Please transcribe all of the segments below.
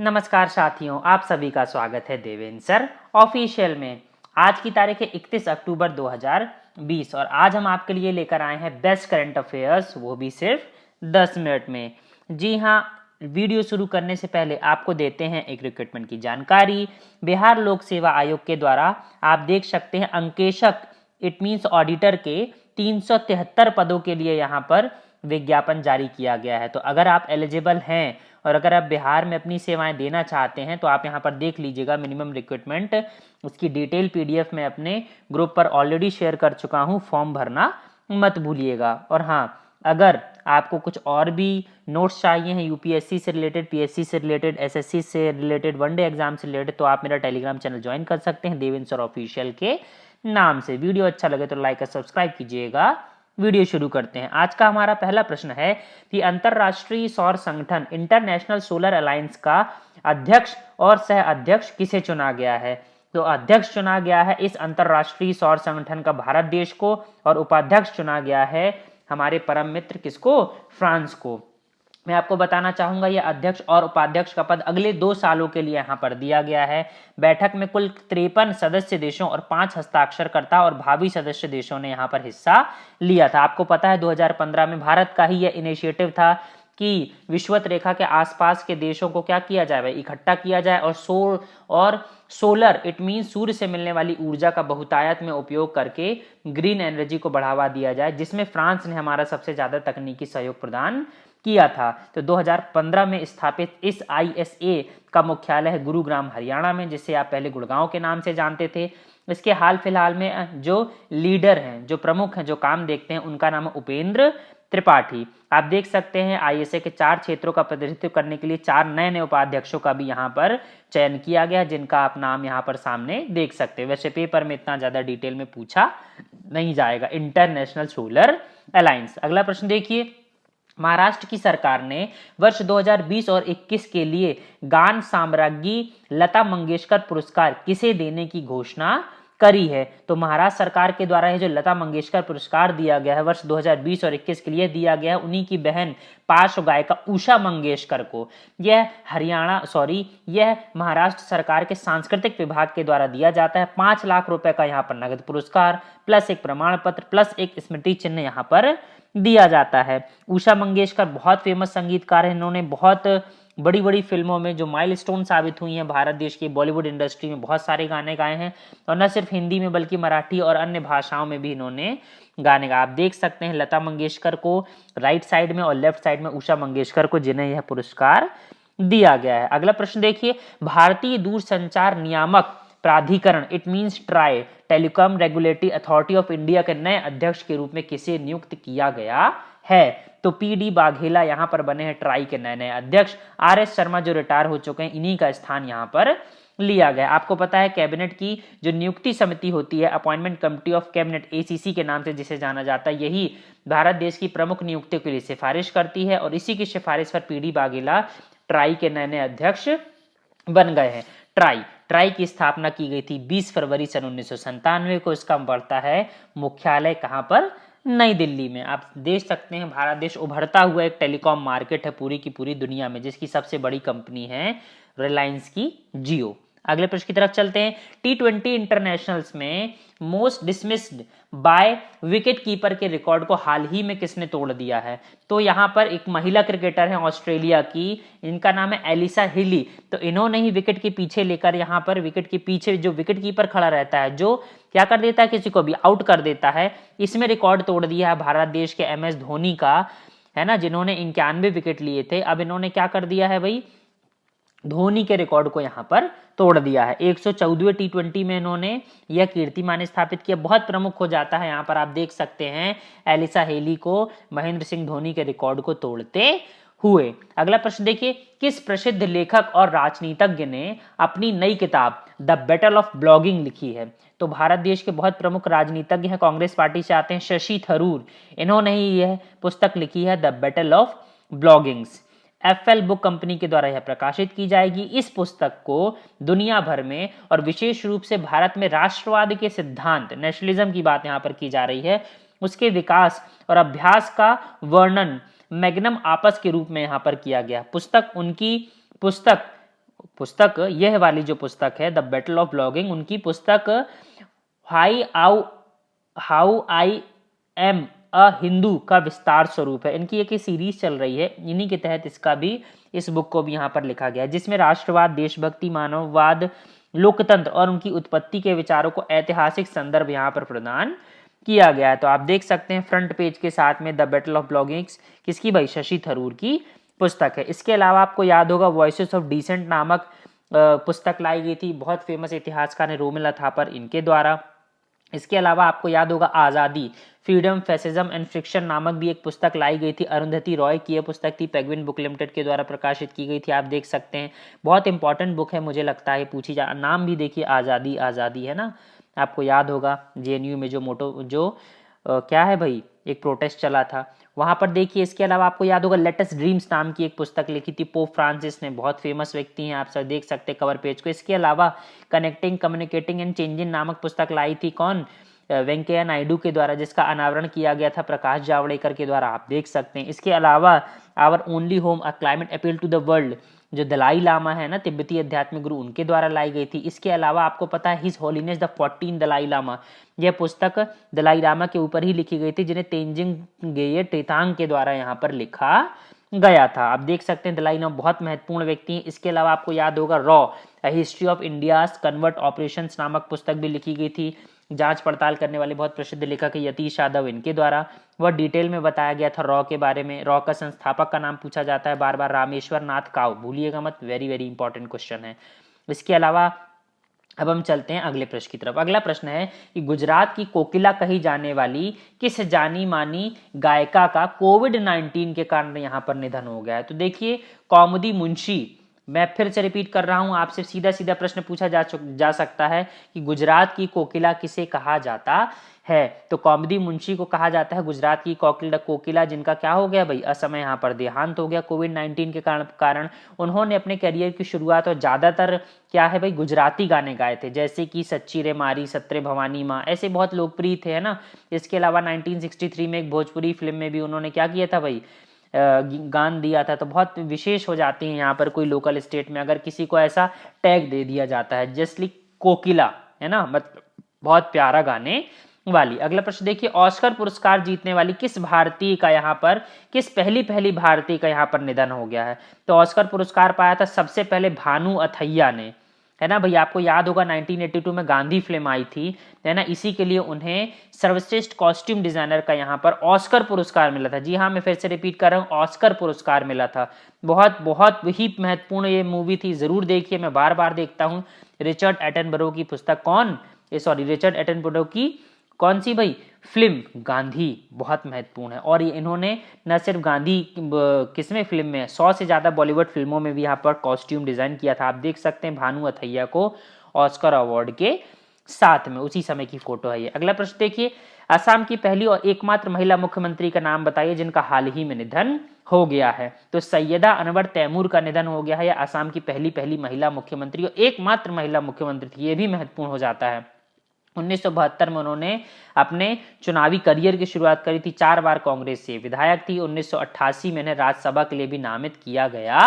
नमस्कार साथियों, आप सभी का स्वागत है देवेंद्र सर ऑफिशियल में। आज की तारीख है 31 अक्टूबर 2020 और आज हम आपके लिए लेकर आए हैं बेस्ट करंट अफेयर्स, वो भी सिर्फ 10 मिनट में। जी हाँ, वीडियो शुरू करने से पहले आपको देते हैं एक रिक्रूटमेंट की जानकारी। बिहार लोक सेवा आयोग के द्वारा आप देख सकते हैं अंकेशक इट मीन्स ऑडिटर के 373 पदों के लिए यहाँ पर विज्ञापन जारी किया गया है। तो अगर आप एलिजिबल हैं और अगर आप बिहार में अपनी सेवाएं देना चाहते हैं तो आप यहाँ पर देख लीजिएगा मिनिमम रिक्रूटमेंट। उसकी डिटेल पीडीएफ में अपने ग्रुप पर ऑलरेडी शेयर कर चुका हूँ, फॉर्म भरना मत भूलिएगा। और हाँ, अगर आपको कुछ और भी नोट्स चाहिए हैं यूपीएससी से रिलेटेड, पीएससी से रिलेटेड, एसएससी से रिलेटेड, वनडे एग्जाम से रिलेटेड, तो आप मेरा टेलीग्राम चैनल ज्वाइन कर सकते हैं देवेंद्र सर ऑफिशियल के नाम से। वीडियो अच्छा लगे तो लाइक और सब्सक्राइब कीजिएगा। वीडियो शुरू करते हैं। आज का हमारा पहला प्रश्न है कि अंतरराष्ट्रीय सौर संगठन इंटरनेशनल सोलर अलायंस का अध्यक्ष और सह अध्यक्ष किसे चुना गया है। तो अध्यक्ष चुना गया है इस अंतरराष्ट्रीय सौर संगठन का भारत देश को, और उपाध्यक्ष चुना गया है हमारे परम मित्र किसको, फ्रांस को। मैं आपको बताना चाहूंगा यह अध्यक्ष और उपाध्यक्ष का पद अगले 2 सालों के लिए यहाँ पर दिया गया है। बैठक में कुल 53 सदस्य देशों और 5 हस्ताक्षरकर्ता और भावी सदस्य देशों ने यहाँ पर हिस्सा लिया था। आपको पता है 2015 में भारत का ही यह इनिशिएटिव था कि विषुवत रेखा के आसपास के देशों को क्या किया जाए भाई, इकट्ठा किया जाए और सोलर इट मीन सूर्य से मिलने वाली ऊर्जा का बहुतायत में उपयोग करके ग्रीन एनर्जी को बढ़ावा दिया जाए, जिसमें फ्रांस ने हमारा सबसे ज्यादा तकनीकी सहयोग प्रदान किया था। तो 2015 में स्थापित इस आईएसए का मुख्यालय है गुरुग्राम हरियाणा में, जिसे आप पहले गुड़गांव के नाम से जानते थे। इसके हाल फिलहाल में जो लीडर हैं, जो प्रमुख हैं, जो काम देखते हैं, उनका नाम है उपेंद्र त्रिपाठी। आप देख सकते हैं आईएसए के 4 क्षेत्रों का प्रतिनिधित्व करने के लिए 4 नए उपाध्यक्षों का भी यहाँ पर चयन किया गया, जिनका आप नाम यहाँ पर सामने देख सकते हैं। वैसे पेपर में इतना ज्यादा डिटेल में पूछा नहीं जाएगा। International solar alliance. अगला प्रश्न देखिए, महाराष्ट्र की सरकार ने वर्ष 2020 और 21 के लिए गान साम्राज्ञी लता मंगेशकर पुरस्कार किसे देने की घोषणा करी है। तो महाराष्ट्र सरकार के द्वारा ये जो लता मंगेशकर पुरस्कार दिया गया है वर्ष 2020 और 21 के लिए दिया गया है उन्हीं की बहन पार्श्व गायिका उषा मंगेशकर को। यह महाराष्ट्र सरकार के सांस्कृतिक विभाग के द्वारा दिया जाता है। 5 लाख रुपए का यहाँ पर नगद पुरस्कार प्लस एक प्रमाण पत्र प्लस एक स्मृति चिन्ह यहाँ पर दिया जाता है। उषा मंगेशकर बहुत फेमस संगीतकार है। इन्होंने बहुत बड़ी बड़ी फिल्मों में जो माइलस्टोन साबित हुई हैं भारत देश की बॉलीवुड इंडस्ट्री में, बहुत सारे गाने गाए हैं, और न सिर्फ हिंदी में बल्कि मराठी और अन्य भाषाओं में भी इन्होंने गाने गाए। आप देख सकते हैं लता मंगेशकर को राइट साइड में और लेफ्ट साइड में उषा मंगेशकर को, जिन्हें यह पुरस्कार दिया गया है। अगला प्रश्न देखिए, भारतीय दूरसंचार नियामक प्राधिकरण it means try telecom regulatory authority of India के नए अध्यक्ष के रूप में किसे नियुक्त किया गया है। तो पीडी बाघेला यहाँ पर बने हैं ट्राई के नए अध्यक्ष। आरएस शर्मा जो रिटायर हो चुके हैं, इन्हीं का स्थान यहाँ पर लिया गया। आपको पता है कैबिनेट की जो नियुक्ति समिति होती है, appointment committee of cabinet ACC के नाम से जिसे जाना जाता है, यही भारत देश की प्रमुख नियुक्तियों के लिए सिफारिश करती है, और इसी की सिफारिश पर पीडी बाघेला ट्राई के नए अध्यक्ष बन गए हैं। ट्राई की स्थापना की गई थी 20 फरवरी सन 1997 को। इसका बढ़ता है मुख्यालय कहां पर, नई दिल्ली में। आप देख सकते हैं भारत देश उभरता हुआ एक टेलीकॉम मार्केट है पूरी की पूरी दुनिया में, जिसकी सबसे बड़ी कंपनी है रिलायंस की जियो। अगले प्रश्न की तरफ चलते हैं। T20 इंटरनेशनल्स में most dismissed by wicket keeper के रिकॉर्ड को हाल ही में किसने तोड़ दिया है। तो यहाँ पर एक महिला क्रिकेटर है ऑस्ट्रेलिया की, इनका नाम है एलिसा हिली। तो इन्होंने ही विकेट के पीछे लेकर, यहाँ पर विकेट के पीछे जो विकेट कीपर खड़ा रहता है, जो क्या कर देता है, किसी को भी आउट कर देता है, इसमें रिकॉर्ड तोड़ दिया है भारत देश के MS धोनी का, है ना, जिन्होंने 91 विकेट लिए थे। अब इन्होंने क्या कर दिया है भाई, धोनी के रिकॉर्ड को यहां पर तोड़ दिया है। 114वें T20 में इन्होंने यह कीर्तिमान स्थापित किया। बहुत प्रमुख हो जाता है। यहां पर आप देख सकते हैं एलिसा हेली को महेंद्र सिंह धोनी के रिकॉर्ड को तोड़ते हुए। अगला प्रश्न देखिए, किस प्रसिद्ध लेखक और राजनीतिज्ञ ने अपनी नई किताब द बैटल ऑफ ब्लॉगिंग लिखी है। तो भारत देश के बहुत प्रमुख राजनीतिज्ञ हैं, कांग्रेस पार्टी से आते हैं, शशि थरूर। इन्होंने ही यह पुस्तक लिखी है the battle of bloggings. FL book company के द्वारा यह प्रकाशित की जाएगी। इस पुस्तक को दुनिया भर में और विशेष रूप से भारत में राष्ट्रवाद के सिद्धांत, नेशनलिज्म की बात यहाँ पर की जा रही है, उसके विकास और अभ्यास का वर्णन मैग्नम आपस के रूप में यहाँ पर किया गया। पुस्तक पुस्तक, यह वाली जो पुस्तक है द बैटल ऑफ ब्लॉगिंग, उनकी पुस्तक how I am a Hindu का विस्तार स्वरूप है। इनकी एक सीरीज चल रही है, इन्हीं के तहत इसका भी, इस बुक को भी यहाँ पर लिखा गया है, जिसमें राष्ट्रवाद, देशभक्ति, मानववाद, लोकतंत्र और उनकी उत्पत्ति के विचारों को ऐतिहासिक संदर्भ यहाँ पर प्रदान किया गया है। तो आप देख सकते हैं फ्रंट पेज के साथ में द बैटल ऑफ ब्लॉगिंग्स किसकी भाई, शशि थरूर की पुस्तक है। इसके अलावा आपको याद होगा वॉइसेस ऑफ डिसेंट नामक पुस्तक लाई गई थी, बहुत फेमस इतिहासकार है रोमिला थापर, इनके द्वारा। इसके अलावा आपको याद होगा आज़ादी, फ्रीडम, फैसिज्म एंड फ्रिक्शन नामक भी एक पुस्तक लाई गई थी, अरुंधति रॉय की यह पुस्तक थी, पेंगुइन बुक लिमिटेड के द्वारा प्रकाशित की गई थी। आप देख सकते हैं बहुत इंपॉर्टेंट बुक है, मुझे लगता है पूछी जा, नाम भी देखिए आज़ादी आज़ादी है ना, आपको याद होगा जेएनयू में जो क्या है भाई, एक प्रोटेस्ट चला था वहां पर देखिए। इसके अलावा आपको याद होगा लेटेस्ट ड्रीम्स नाम की एक पुस्तक लिखी थी पोप फ्रांसिस ने, बहुत फेमस व्यक्ति हैं, आप सब देख सकते हैं कवर पेज को। इसके अलावा कनेक्टिंग, कम्युनिकेटिंग एंड चेंजिंग नामक पुस्तक लाई थी कौन, वेंकैया नायडू के द्वारा, जिसका अनावरण किया गया था प्रकाश जावड़ेकर के द्वारा, आप देख सकते हैं। इसके अलावा our only home a climate appeal to the world, जो दलाई लामा है ना, तिब्बती आध्यात्मिक गुरु, उनके द्वारा लाई गई थी। इसके अलावा आपको पता है his holiness the 14 Dalai Lama, यह पुस्तक दलाई लामा के ऊपर ही लिखी गई थी, जिन्हें तेंजिंग गेये टेतांग के द्वारा यहाँ पर लिखा गया था। आप देख सकते हैं दलाई लामा बहुत महत्वपूर्ण व्यक्ति हैं। इसके अलावा आपको याद होगा raw history of India's convert operations नामक पुस्तक भी लिखी गई थी, जांच पड़ताल करने वाले बहुत प्रसिद्ध लेखक यतीश यादव, इनके द्वारा वह डिटेल में बताया गया था रॉ के बारे में। रॉ का संस्थापक का नाम पूछा जाता है बार बार, रामेश्वर नाथ काव, भूलिएगा मत, वेरी वेरी इंपॉर्टेंट क्वेश्चन है। इसके अलावा अब हम चलते हैं अगले प्रश्न की तरफ। अगला प्रश्न है कि गुजरात की कोकिला कही जाने वाली किस जानी मानी गायिका का कोविड-19 के कारण यहाँ पर निधन हो गया है। तो देखिए कौमुदी मुंशी, मैं फिर से रिपीट कर रहा हूं, आपसे सीधा सीधा प्रश्न पूछा जा सकता है कि गुजरात की कोकिला किसे कहा जाता है। तो कौमुदी मुंशी को कहा जाता है गुजरात की कोकिला, जिनका क्या हो गया भाई, असमय यहाँ पर देहांत हो गया कोविड-19 के कारण। उन्होंने अपने करियर की शुरुआत और ज्यादातर क्या है भाई गुजराती गाने गाए थे, जैसे कि सच्ची रे मारी, सत्रे भवानी माँ, ऐसे बहुत लोकप्रिय थे, है ना। इसके अलावा 1963 में एक भोजपुरी फिल्म में भी उन्होंने क्या किया था भाई, गान दिया था। तो बहुत विशेष हो जाती है यहाँ पर कोई लोकल स्टेट में अगर किसी को ऐसा टैग दे दिया जाता है, जैसे कोकिला, है ना, मतलब बहुत प्यारा गाने वाली। अगला प्रश्न देखिए, ऑस्कर पुरस्कार जीतने वाली किस भारतीय का यहाँ पर, किस पहली भारतीय का यहाँ पर निधन हो गया है। तो ऑस्कर पुरस्कार पाया था सबसे पहले भानु अथैया ने, है ना भैया। आपको याद होगा 1982 में गांधी फिल्म आई थी, है ना, इसी के लिए उन्हें सर्वश्रेष्ठ कॉस्ट्यूम डिजाइनर का यहाँ पर ऑस्कर पुरस्कार मिला था। जी हाँ, मैं फिर से रिपीट कर रहा हूँ, ऑस्कर पुरस्कार मिला था। बहुत बहुत ही महत्वपूर्ण ये मूवी थी, जरूर देखिए, मैं बार बार देखता हूँ। रिचर्ड एटनबरो की पुस्तक रिचर्ड एटनबरो की कौन सी भाई फिल्म, गांधी, बहुत महत्वपूर्ण है। और ये इन्होंने न सिर्फ गांधी किसमें फिल्म में, 100 से ज्यादा बॉलीवुड फिल्मों में भी यहाँ पर कॉस्ट्यूम डिजाइन किया था। आप देख सकते हैं भानु अथैया को ऑस्कर अवार्ड के साथ में, उसी समय की फोटो है ये। अगला प्रश्न देखिए, असम की पहली और एकमात्र महिला मुख्यमंत्री का नाम बताइए जिनका हाल ही में निधन हो गया है। तो सैयदा अनवर तैमूर का निधन हो गया है, या असम की पहली महिला मुख्यमंत्री और एकमात्र महिला मुख्यमंत्री थी, ये भी महत्वपूर्ण हो जाता है। 1972 में उन्होंने अपने चुनावी करियर की शुरुआत करी थी, 4 बार कांग्रेस से विधायक थी। 1988 में इन्हें राज्यसभा के लिए भी नामित किया गया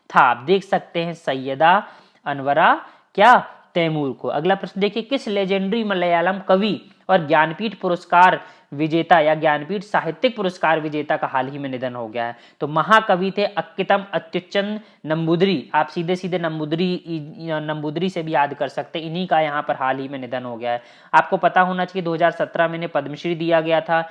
था। आप देख सकते हैं सैयदा अनवरा क्या तैमूर को। अगला प्रश्न देखिए, किस लेजेंडरी मलयालम कवि और ज्ञानपीठ पुरस्कार विजेता या ज्ञानपीठ साहित्यिक पुरस्कार विजेता का हाल ही में निधन हो गया है। तो महाकवि थे अक्कितम अत्युच्चन नंबूदरी, आप सीधे सीधे नंबूदरी से भी याद कर सकते हैं, इन्हीं का यहाँ पर हाल ही में निधन हो गया है। आपको पता होना चाहिए 2017 में इन्हें पद्मश्री दिया गया था,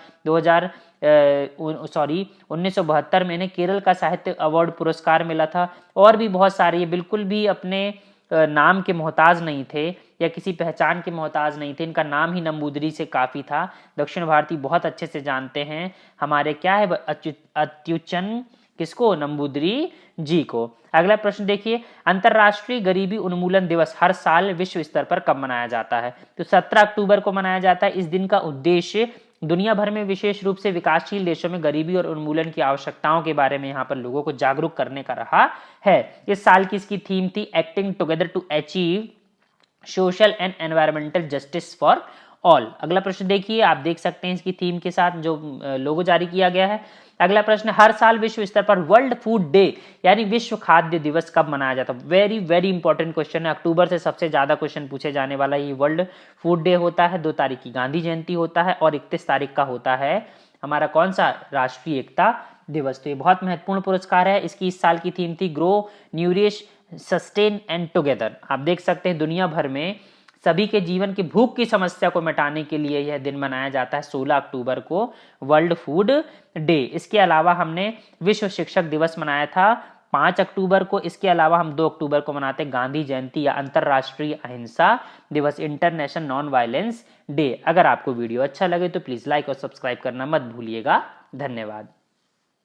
1972 में इन्हें केरल का साहित्य अवार्ड पुरस्कार मिला था, और भी बहुत सारे, ये बिल्कुल भी अपने नाम के मोहताज नहीं थे या किसी पहचान के मोहताज नहीं थे, इनका नाम ही नंबूदरी से काफी था। दक्षिण भारतीय बहुत अच्छे से जानते हैं हमारे क्या है अत्युच्चन किसको, नंबूदरी जी को। अगला प्रश्न देखिए, अंतरराष्ट्रीय गरीबी उन्मूलन दिवस हर साल विश्व स्तर पर कब मनाया जाता है। तो 17 अक्टूबर को मनाया जाता है। इस दिन का उद्देश्य दुनिया भर में विशेष रूप से विकासशील देशों में गरीबी और उन्मूलन की आवश्यकताओं के बारे में यहाँ पर लोगों को जागरूक करने का रहा है। इस साल की इसकी थीम थी acting together to achieve social and environmental justice for all. अगला प्रश्न देखिए, आप देख सकते हैं इसकी थीम के साथ जो लोगो जारी किया गया है। अगला प्रश्न, हर साल विश्व स्तर पर वर्ल्ड फूड डे यानी विश्व खाद्य दिवस कब मनाया जाता है? वेरी वेरी इंपॉर्टेंट क्वेश्चन है। अक्टूबर से सबसे ज्यादा क्वेश्चन पूछे जाने वाला ये वर्ल्ड फूड डे होता है। 2 तारीख की गांधी जयंती होता है और 31 तारीख का होता है हमारा कौन सा, राष्ट्रीय एकता दिवस। तो ये बहुत महत्वपूर्ण पुरस्कार है। इसकी इस साल की थीम थी grow, nourish, sustain and together. आप देख सकते हैं दुनिया भर में सभी के जीवन की भूख की समस्या को मिटाने के लिए यह दिन मनाया जाता है 16 अक्टूबर को, वर्ल्ड फूड डे। इसके अलावा हमने विश्व शिक्षक दिवस मनाया था 5 अक्टूबर को। इसके अलावा हम 2 अक्टूबर को मनाते हैं गांधी जयंती या अंतरराष्ट्रीय अहिंसा दिवस, इंटरनेशनल नॉन वायलेंस डे। अगर आपको वीडियो अच्छा लगे तो प्लीज लाइक और सब्सक्राइब करना मत भूलिएगा। धन्यवाद।